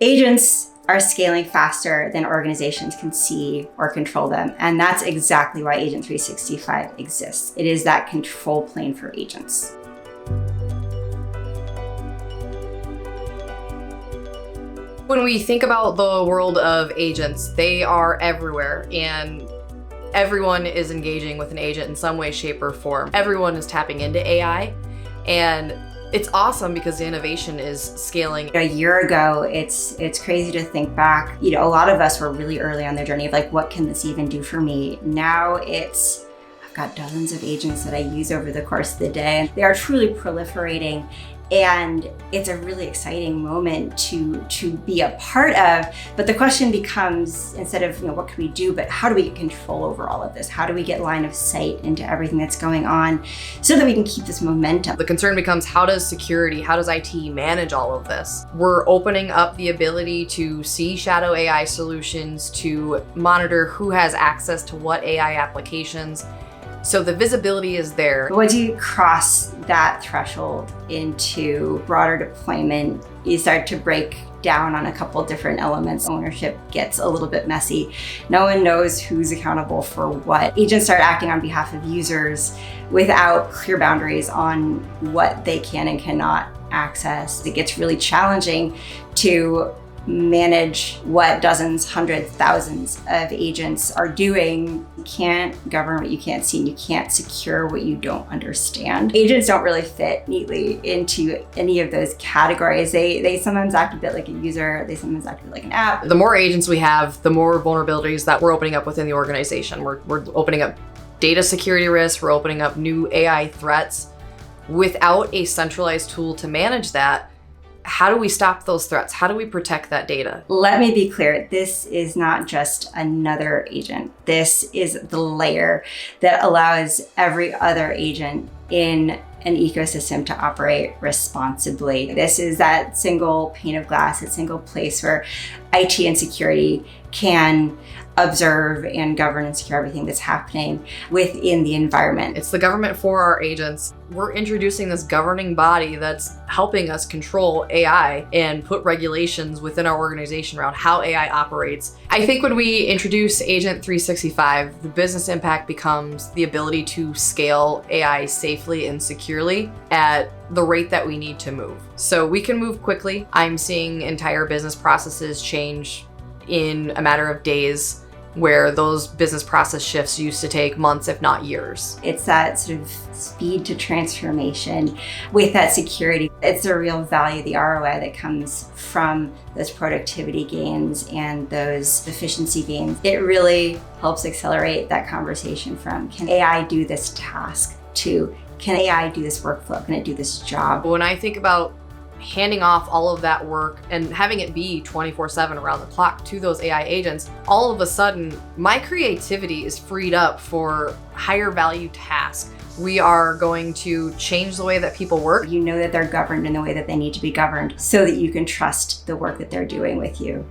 Agents are scaling faster than organizations can see or control them. And that's exactly why Agent 365 exists. It is that control plane for agents. When we think about the world of agents, they are everywhere, and everyone is engaging with an agent in some way, shape, or form. Everyone is tapping into AI, and it's awesome because the innovation is scaling. A year ago, it's crazy to think back. A lot of us were really early on their journey of like, what can this even do for me? Now I've got dozens of agents that I use over the course of the day, and they are truly proliferating. And it's a really exciting moment to be a part of. But the question becomes, instead of what can we do, but how do we get control over all of this? How do we get line of sight into everything that's going on so that we can keep this momentum? The concern becomes, how does security, how does IT manage all of this? We're opening up the ability to see shadow AI solutions, to monitor who has access to what AI applications. So the visibility is there. Once you cross that threshold into broader deployment, you start to break down on a couple different elements. Ownership gets a little bit messy. No one knows who's accountable for what. Agents start acting on behalf of users without clear boundaries on what they can and cannot access. It gets really challenging to manage what dozens, hundreds, thousands of agents are doing. You can't govern what you can't see, and you can't secure what you don't understand. Agents don't really fit neatly into any of those categories. They sometimes act a bit like a user, they sometimes act a bit like an app. The more agents we have, the more vulnerabilities that we're opening up within the organization. We're opening up data security risks, we're opening up new AI threats. Without a centralized tool to manage that, how do we stop those threats? How do we protect that data? Let me be clear. This is not just another agent. This is the layer that allows every other agent in an ecosystem to operate responsibly. This is that single pane of glass, that single place where IT and security can observe and govern and secure everything that's happening within the environment. It's the government for our agents. We're introducing this governing body that's helping us control AI and put regulations within our organization around how AI operates. I think when we introduce Agent 365, the business impact becomes the ability to scale AI safely and securely at the rate that we need to move. So we can move quickly. I'm seeing entire business processes change in a matter of days, where those business process shifts used to take months, if not years. It's that sort of speed to transformation with that security. It's the real value, the ROI that comes from those productivity gains and those efficiency gains. It really helps accelerate that conversation from, can AI do this task, to, can AI do this workflow? Can it do this job? When I think about handing off all of that work and having it be 24/7 around the clock to those AI agents, all of a sudden, my creativity is freed up for higher value tasks. We are going to change the way that people work. You know that they're governed in the way that they need to be governed so that you can trust the work that they're doing with you.